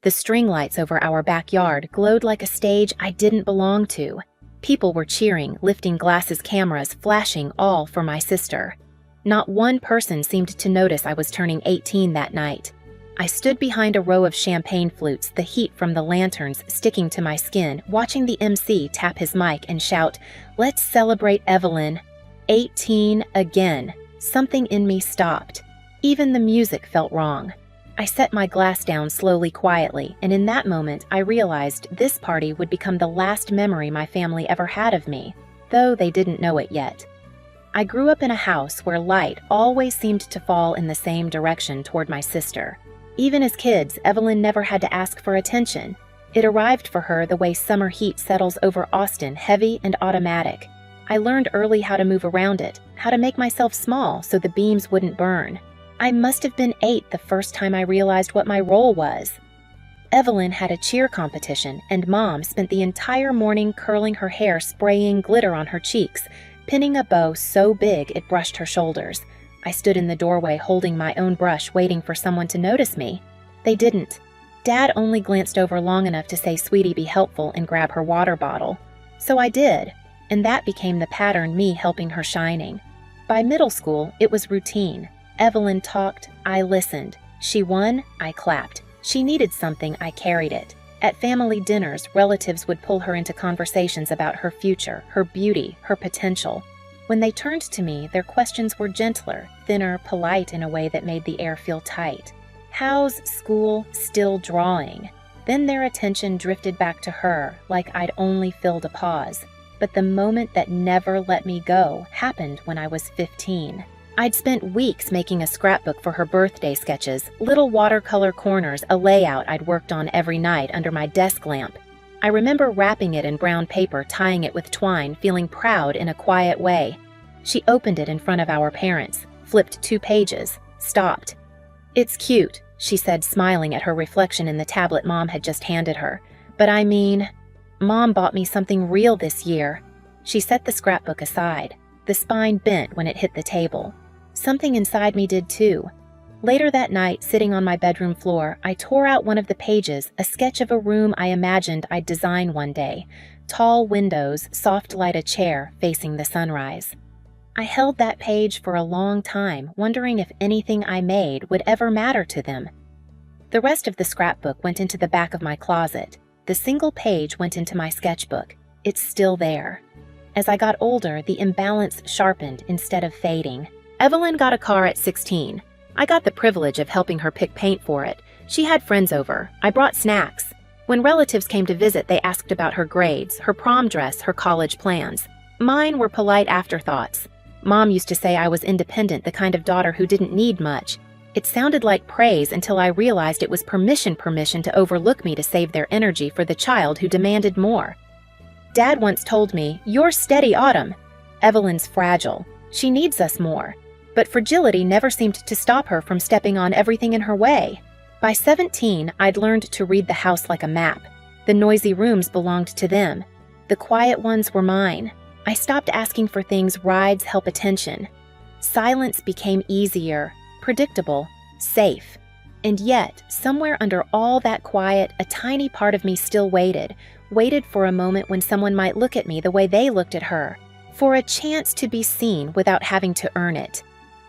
The string lights over our backyard glowed like a stage I didn't belong to. People were cheering, lifting glasses, cameras, flashing, all for my sister. Not one person seemed to notice I was turning 18 that night. I stood behind a row of champagne flutes, the heat from the lanterns sticking to my skin, watching the MC tap his mic and shout, "Let's celebrate Evelyn." 18 again. Something in me stopped. Even the music felt wrong. I set my glass down slowly, quietly, and in that moment I realized this party would become the last memory my family ever had of me, though they didn't know it yet. I grew up in a house where light always seemed to fall in the same direction toward my sister. Even as kids, Evelyn never had to ask for attention. It arrived for her the way summer heat settles over Austin, heavy and automatic. I learned early how to move around it, how to make myself small so the beams wouldn't burn. I must have been 8 the first time I realized what my role was. Evelyn had a cheer competition, and Mom spent the entire morning curling her hair, spraying glitter on her cheeks, pinning a bow so big it brushed her shoulders. I stood in the doorway holding my own brush, waiting for someone to notice me. They didn't. Dad only glanced over long enough to say, "Sweetie, be helpful," and grab her water bottle. So I did, and that became the pattern, me helping her shining. By middle school, it was routine. Evelyn talked, I listened. She won, I clapped. She needed something, I carried it. At family dinners, relatives would pull her into conversations about her future, her beauty, her potential. When they turned to me, their questions were gentler, thinner, polite in a way that made the air feel tight. "How's school?" Still drawing. Then their attention drifted back to her, like I'd only filled a pause. But the moment that never let me go happened when I was 15. I'd spent weeks making a scrapbook for her birthday sketches, little watercolor corners, a layout I'd worked on every night under my desk lamp. I remember wrapping it in brown paper, tying it with twine, feeling proud in a quiet way. She opened it in front of our parents, flipped 2 pages, stopped. "It's cute," she said, smiling at her reflection in the tablet Mom had just handed her. "But I mean, Mom bought me something real this year." She set the scrapbook aside. The spine bent when it hit the table. Something inside me did too. Later that night, sitting on my bedroom floor, I tore out one of the pages, a sketch of a room I imagined I'd design one day. Tall windows, soft light, a chair facing the sunrise. I held that page for a long time, wondering if anything I made would ever matter to them. The rest of the scrapbook went into the back of my closet. The single page went into my sketchbook. It's still there. As I got older, the imbalance sharpened instead of fading. Evelyn got a car at 16. I got the privilege of helping her pick paint for it. She had friends over. I brought snacks. When relatives came to visit, they asked about her grades, her prom dress, her college plans. Mine were polite afterthoughts. Mom used to say I was independent, the kind of daughter who didn't need much. It sounded like praise until I realized it was permission to overlook me to save their energy for the child who demanded more. Dad once told me, "You're steady, Autumn. Evelyn's fragile. She needs us more." But fragility never seemed to stop her from stepping on everything in her way. By 17, I'd learned to read the house like a map. The noisy rooms belonged to them. The quiet ones were mine. I stopped asking for things, rides, help, attention. Silence became easier, predictable, safe. And yet, somewhere under all that quiet, a tiny part of me still waited for a moment when someone might look at me the way they looked at her, for a chance to be seen without having to earn it.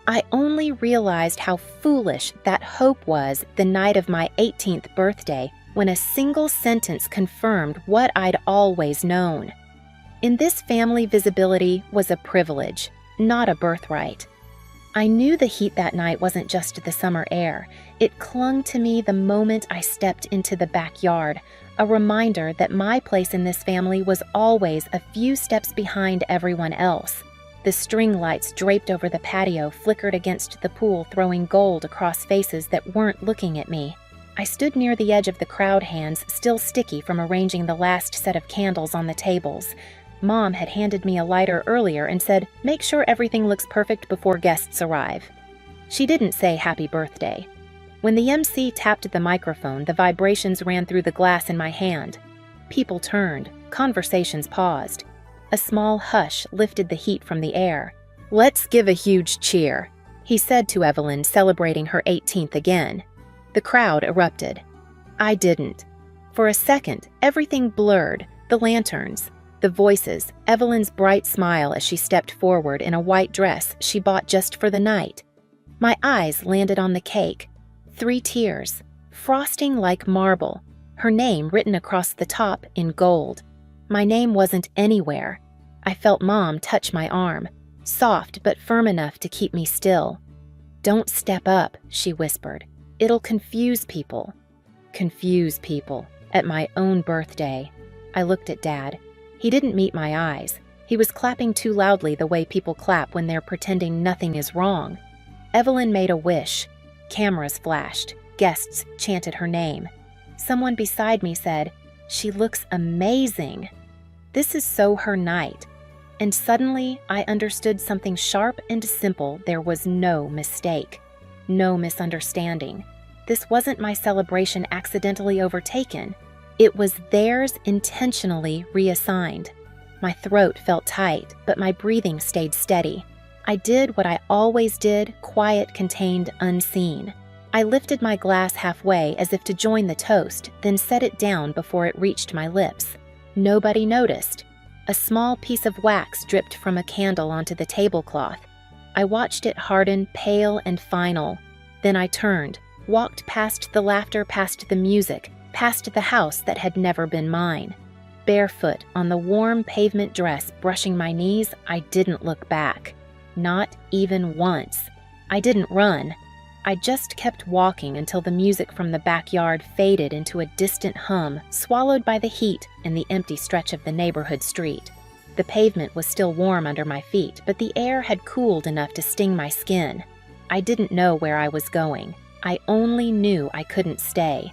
I only realized how foolish that hope was the night of my 18th birthday, when a single sentence confirmed what I'd always known. In this family, visibility was a privilege, not a birthright. I knew the heat that night wasn't just the summer air. It clung to me the moment I stepped into the backyard, a reminder that my place in this family was always a few steps behind everyone else. The string lights draped over the patio flickered against the pool, throwing gold across faces that weren't looking at me. I stood near the edge of the crowd, hands still sticky from arranging the last set of candles on the tables. Mom had handed me a lighter earlier and said, "Make sure everything looks perfect before guests arrive." She didn't say happy birthday. When the MC tapped the microphone, the vibrations ran through the glass in my hand. People turned, conversations paused. A small hush lifted the heat from the air. "Let's give a huge cheer," he said to Evelyn, celebrating her 18th again. The crowd erupted. I didn't. For a second, everything blurred, the lanterns, the voices, Evelyn's bright smile as she stepped forward in a white dress she bought just for the night. My eyes landed on the cake. 3 tiers, frosting like marble, her name written across the top in gold. My name wasn't anywhere. I felt Mom touch my arm, soft but firm enough to keep me still. "Don't step up," she whispered. "It'll confuse people." Confuse people. At my own birthday. I looked at Dad. He didn't meet my eyes. He was clapping too loudly the way people clap when they're pretending nothing is wrong. Evelyn made a wish. Cameras flashed. Guests chanted her name. Someone beside me said, "She looks amazing." This is so her night. And suddenly, I understood something sharp and simple. There was no mistake. No misunderstanding. This wasn't my celebration accidentally overtaken. It was theirs intentionally reassigned. My throat felt tight, but my breathing stayed steady. I did what I always did, quiet, contained, unseen. I lifted my glass halfway as if to join the toast, then set it down before it reached my lips. Nobody noticed. A small piece of wax dripped from a candle onto the tablecloth. I watched it harden, pale and final. Then I turned, walked past the laughter, past the music, past the house that had never been mine. Barefoot on the warm pavement dress brushing my knees, I didn't look back. Not even once. I didn't run. I just kept walking until the music from the backyard faded into a distant hum, swallowed by the heat and the empty stretch of the neighborhood street. The pavement was still warm under my feet, but the air had cooled enough to sting my skin. I didn't know where I was going. I only knew I couldn't stay.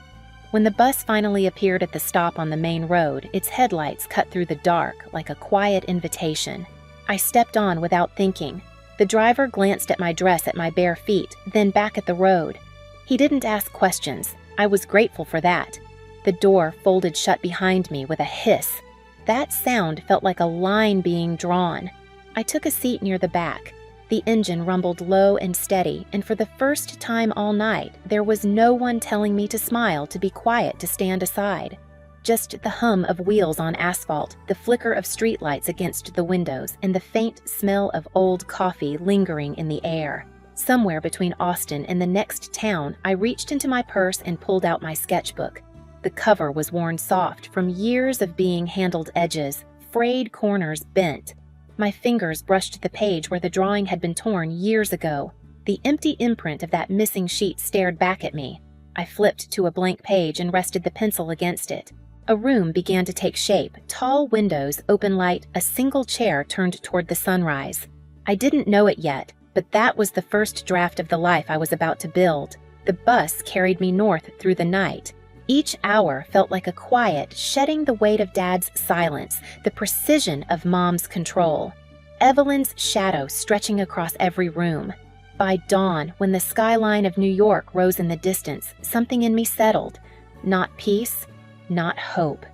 When the bus finally appeared at the stop on the main road, its headlights cut through the dark like a quiet invitation. I stepped on without thinking. The driver glanced at my dress at my bare feet, then back at the road. He didn't ask questions. I was grateful for that. The door folded shut behind me with a hiss. That sound felt like a line being drawn. I took a seat near the back. The engine rumbled low and steady, and for the first time all night, there was no one telling me to smile, to be quiet, to stand aside. Just the hum of wheels on asphalt, the flicker of streetlights against the windows, and the faint smell of old coffee lingering in the air. Somewhere between Austin and the next town, I reached into my purse and pulled out my sketchbook. The cover was worn soft from years of being handled edges, frayed corners bent. My fingers brushed the page where the drawing had been torn years ago. The empty imprint of that missing sheet stared back at me. I flipped to a blank page and rested the pencil against it. A room began to take shape, tall windows, open light, a single chair turned toward the sunrise. I didn't know it yet, but that was the first draft of the life I was about to build. The bus carried me north through the night. Each hour felt like a quiet, shedding the weight of Dad's silence, the precision of Mom's control. Evelyn's shadow stretching across every room. By dawn, when the skyline of New York rose in the distance, something in me settled. Not peace, not hope,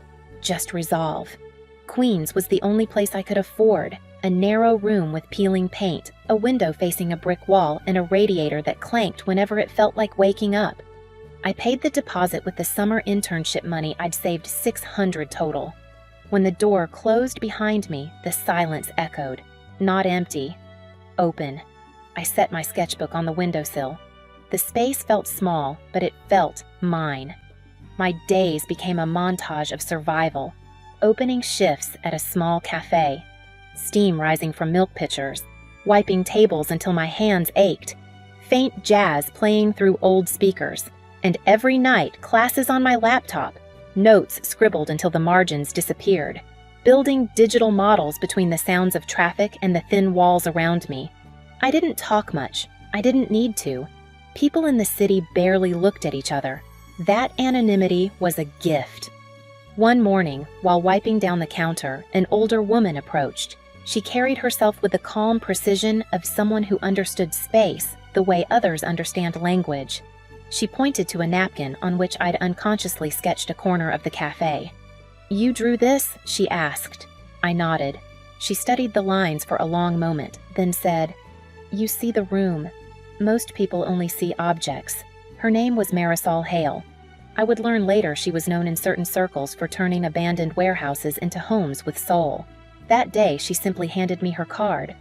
just resolve. Queens was the only place I could afford. A narrow room with peeling paint, a window facing a brick wall, and a radiator that clanked whenever it felt like waking up. I paid the deposit with the summer internship money I'd saved, $600 total. When the door closed behind me, the silence echoed. Not empty. Open. I set my sketchbook on the windowsill. The space felt small, but it felt mine. My days became a montage of survival. Opening shifts at a small cafe. Steam rising from milk pitchers. Wiping tables until my hands ached. Faint jazz playing through old speakers. And every night, classes on my laptop. Notes scribbled until the margins disappeared. Building digital models between the sounds of traffic and the thin walls around me. I didn't talk much. I didn't need to. People in the city barely looked at each other. That anonymity was a gift. One morning, while wiping down the counter, an older woman approached. She carried herself with the calm precision of someone who understood space the way others understand language. She pointed to a napkin on which I'd unconsciously sketched a corner of the cafe. "You drew this?" she asked. I nodded. She studied the lines for a long moment, then said, "You see the room. Most people only see objects." Her name was Marisol Hale. I would learn later she was known in certain circles for turning abandoned warehouses into homes with soul. That day, she simply handed me her card.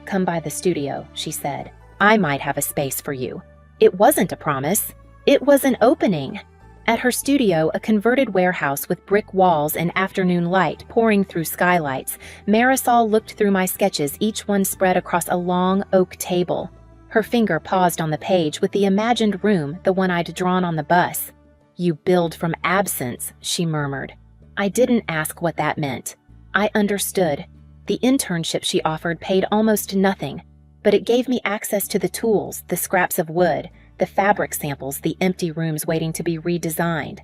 "Come by the studio," she said. "I might have a space for you." It wasn't a promise. It was an opening. At her studio, a converted warehouse with brick walls and afternoon light pouring through skylights, Marisol looked through my sketches, each one spread across a long oak table. Her finger paused on the page with the imagined room, the one I'd drawn on the bus. "You build from absence," she murmured. I didn't ask what that meant. I understood. The internship she offered paid almost nothing, but it gave me access to the tools, the scraps of wood, the fabric samples, the empty rooms waiting to be redesigned.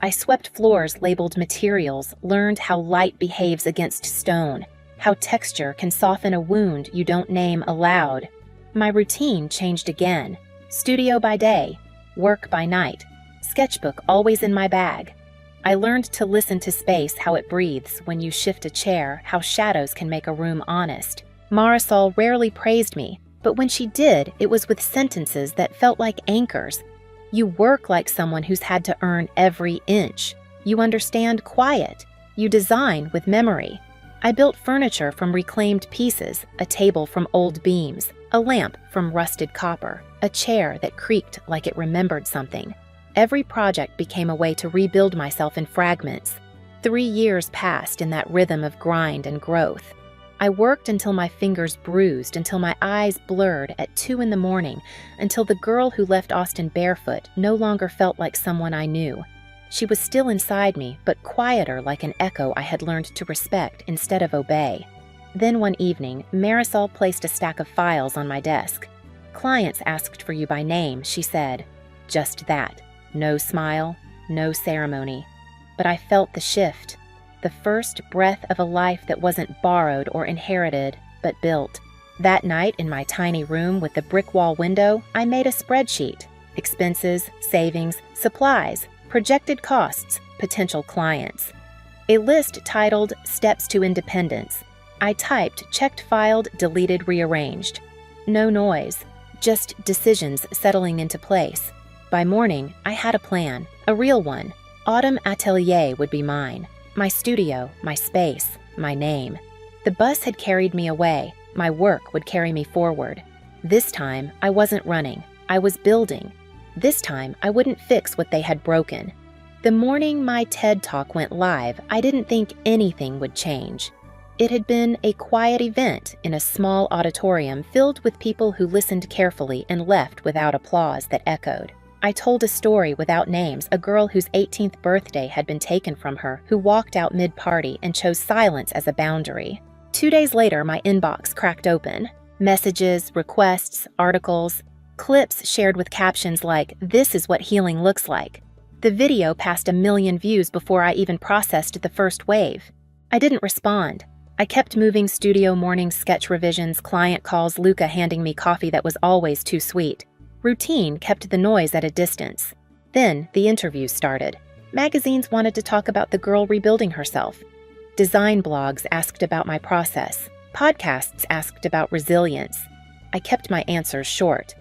I swept floors labeled materials, learned how light behaves against stone, how texture can soften a wound you don't name aloud. My routine changed again. Studio by day, work by night, sketchbook always in my bag. I learned to listen to space, how it breathes when you shift a chair, how shadows can make a room honest. Marisol rarely praised me, but when she did, it was with sentences that felt like anchors. "You work like someone who's had to earn every inch. You understand quiet. You design with memory." I built furniture from reclaimed pieces, a table from old beams, a lamp from rusted copper, a chair that creaked like it remembered something. Every project became a way to rebuild myself in fragments. 3 years passed in that rhythm of grind and growth. I worked until my fingers bruised, until my eyes blurred at 2 in the morning, until the girl who left Austin barefoot no longer felt like someone I knew. She was still inside me, but quieter, like an echo I had learned to respect instead of obey. Then one evening, Marisol placed a stack of files on my desk. "Clients asked for you by name," she said. Just that. No smile, no ceremony. But I felt the shift. The first breath of a life that wasn't borrowed or inherited, but built. That night, in my tiny room with the brick wall window, I made a spreadsheet. Expenses, savings, supplies, projected costs, potential clients. A list titled "Steps to Independence." I typed, checked, filed, deleted, rearranged. No noise, just decisions settling into place. By morning, I had a plan, a real one. Autumn Atelier would be mine. My studio, my space, my name. The bus had carried me away. My work would carry me forward. This time, I wasn't running. I was building. This time, I wouldn't fix what they had broken. The morning my TED Talk went live, I didn't think anything would change. It had been a quiet event in a small auditorium filled with people who listened carefully and left without applause that echoed. I told a story without names, a girl whose 18th birthday had been taken from her, who walked out mid-party and chose silence as a boundary. 2 days later, my inbox cracked open. Messages, requests, articles, clips shared with captions like, "This is what healing looks like." The video passed 1 million views before I even processed the first wave. I didn't respond. I kept moving, studio mornings, sketch revisions, client calls, Luca handing me coffee that was always too sweet. Routine kept the noise at a distance. Then the interviews started. Magazines wanted to talk about the girl rebuilding herself. Design blogs asked about my process. Podcasts asked about resilience. I kept my answers short.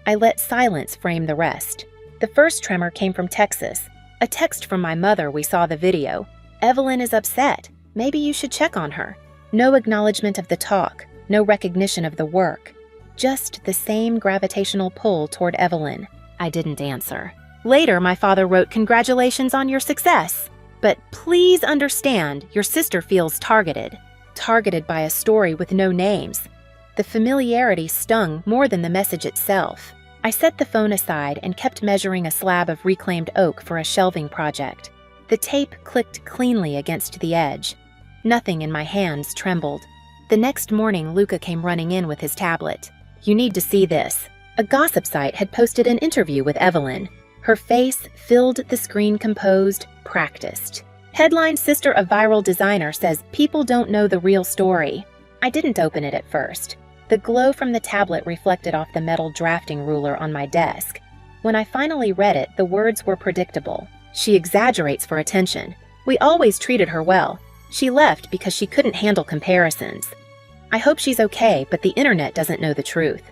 I let silence frame the rest. The first tremor came from Texas. A text from my mother. "We saw the video. Evelyn is upset. Maybe you should check on her." No acknowledgement of the talk. No recognition of the work. Just the same gravitational pull toward Evelyn. I didn't answer. Later, my father wrote, "Congratulations on your success. But please understand, your sister feels targeted. Targeted by a story with no names." The familiarity stung more than the message itself. I set the phone aside and kept measuring a slab of reclaimed oak for a shelving project. The tape clicked cleanly against the edge. Nothing in my hands trembled. The next morning, Luca came running in with his tablet. "You need to see this." A gossip site had posted an interview with Evelyn. Her face filled the screen, composed, practiced. Headline: "Sister of viral designer says people don't know the real story." I didn't open it at first. The glow from the tablet reflected off the metal drafting ruler on my desk. When I finally read it, the words were predictable. "She exaggerates for attention. We always treated her well. She left because she couldn't handle comparisons. I hope she's okay, but the internet doesn't know the truth."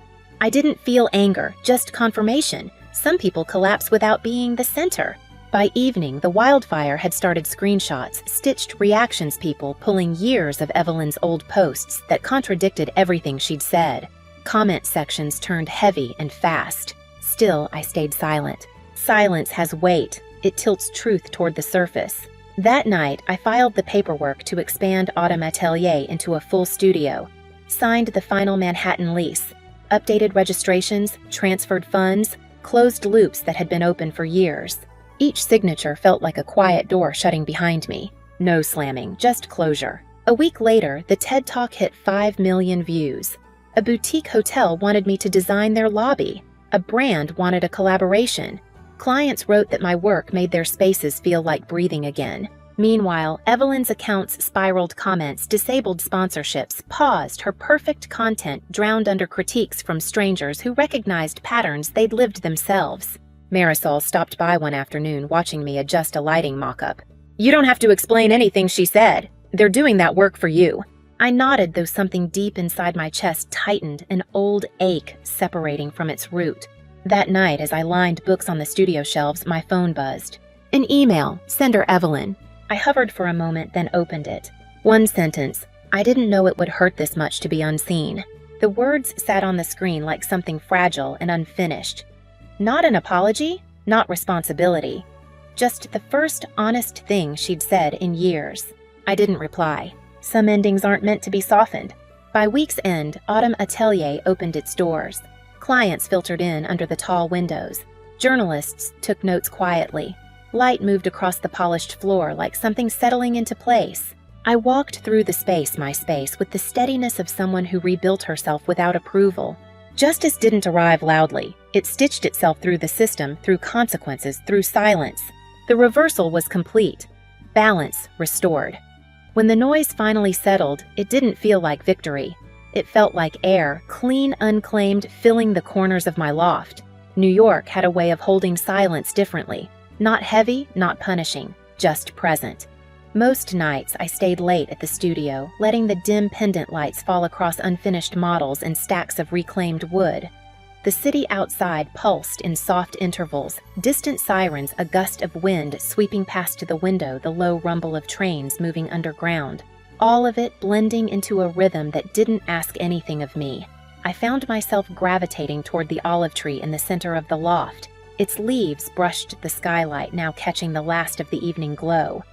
I didn't feel anger, just confirmation. Some people collapse without being the center. By evening, the wildfire had started screenshots, stitched reactions people pulling years of Evelyn's old posts that contradicted everything she'd said. Comment sections turned heavy and fast. Still, I stayed silent. Silence has weight. It tilts truth toward the surface. That night, I filed the paperwork to expand Autumn Atelier into a full studio, signed the final Manhattan lease, updated registrations, transferred funds, closed loops that had been open for years. Each signature felt like a quiet door shutting behind me. No slamming, just closure. A week later, the TED Talk hit 5 million views. A boutique hotel wanted me to design their lobby. A brand wanted a collaboration. Clients wrote that my work made their spaces feel like breathing again. Meanwhile, Evelyn's account's spiraled comments, disabled sponsorships, paused, her perfect content drowned under critiques from strangers who recognized patterns they'd lived themselves. Marisol stopped by one afternoon watching me adjust a lighting mock-up. "You don't have to explain anything she said. They're doing that work for you." I nodded, though something deep inside my chest tightened, an old ache separating from its root. That night, as I lined books on the studio shelves, my phone buzzed. An email, sender Evelyn. I hovered for a moment, then opened it. One sentence. I didn't know it would hurt this much to be unseen. The words sat on the screen like something fragile and unfinished. Not an apology, not responsibility. Just the first honest thing she'd said in years. I didn't reply. Some endings aren't meant to be softened. By week's end, Autumn Atelier opened its doors. Clients filtered in under the tall windows. Journalists took notes quietly. Light moved across the polished floor like something settling into place. I walked through the space, my space, with the steadiness of someone who rebuilt herself without approval. Justice didn't arrive loudly. It stitched itself through the system, through consequences, through silence. The reversal was complete. Balance restored. When the noise finally settled, it didn't feel like victory. It felt like air, clean, unclaimed, filling the corners of my loft. New York had a way of holding silence differently. Not heavy, not punishing, just present. Most nights, I stayed late at the studio, letting the dim pendant lights fall across unfinished models and stacks of reclaimed wood. The city outside pulsed in soft intervals, distant sirens, a gust of wind sweeping past the window, the low rumble of trains moving underground. All of it blending into a rhythm that didn't ask anything of me. I found myself gravitating toward the olive tree in the center of the loft. Its leaves brushed the skylight, now catching the last of the evening glow.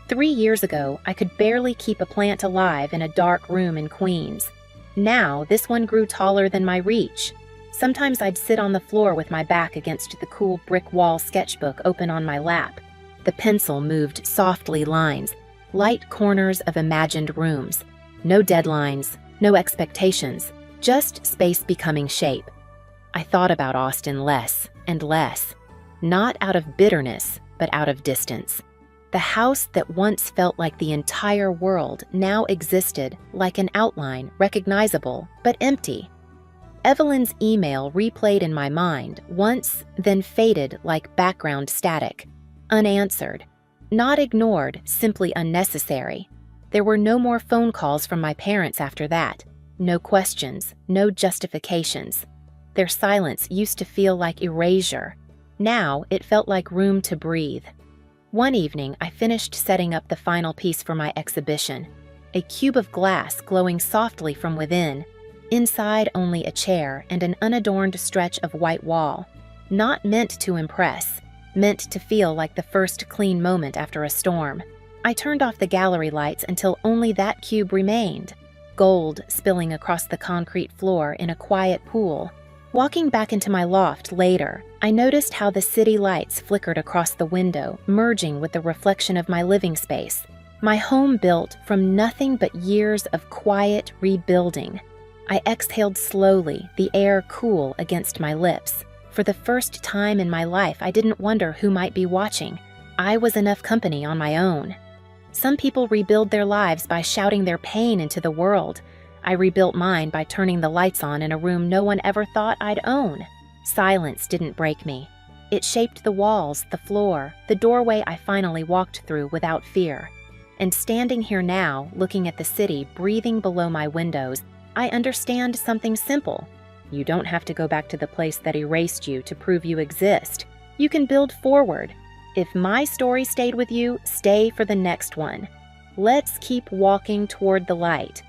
3 years ago, I could barely keep a plant alive in a dark room in Queens. Now, this one grew taller than my reach. Sometimes I'd sit on the floor with my back against the cool brick wall sketchbook open on my lap. The pencil moved softly lines, light corners of imagined rooms. No deadlines, no expectations, just space becoming shape. I thought about Austin less and less, not out of bitterness, but out of distance. The house that once felt like the entire world now existed like an outline, recognizable, but empty. Evelyn's email replayed in my mind once, then faded like background static. Unanswered. Not ignored, simply unnecessary. There were no more phone calls from my parents after that. No questions, no justifications. Their silence used to feel like erasure. Now it felt like room to breathe. One evening, I finished setting up the final piece for my exhibition. A cube of glass glowing softly from within. Inside only a chair and an unadorned stretch of white wall. Not meant to impress, meant to feel like the first clean moment after a storm. I turned off the gallery lights until only that cube remained. Gold spilling across the concrete floor in a quiet pool. Walking back into my loft later, I noticed how the city lights flickered across the window, merging with the reflection of my living space. My home built from nothing but years of quiet rebuilding. I exhaled slowly, the air cool against my lips. For the first time in my life, I didn't wonder who might be watching. I was enough company on my own. Some people rebuild their lives by shouting their pain into the world. I rebuilt mine by turning the lights on in a room no one ever thought I'd own. Silence didn't break me. It shaped the walls, the floor, the doorway I finally walked through without fear. And standing here now, looking at the city breathing below my windows, I understand something simple. You don't have to go back to the place that erased you to prove you exist. You can build forward. If my story stayed with you, stay for the next one. Let's keep walking toward the light.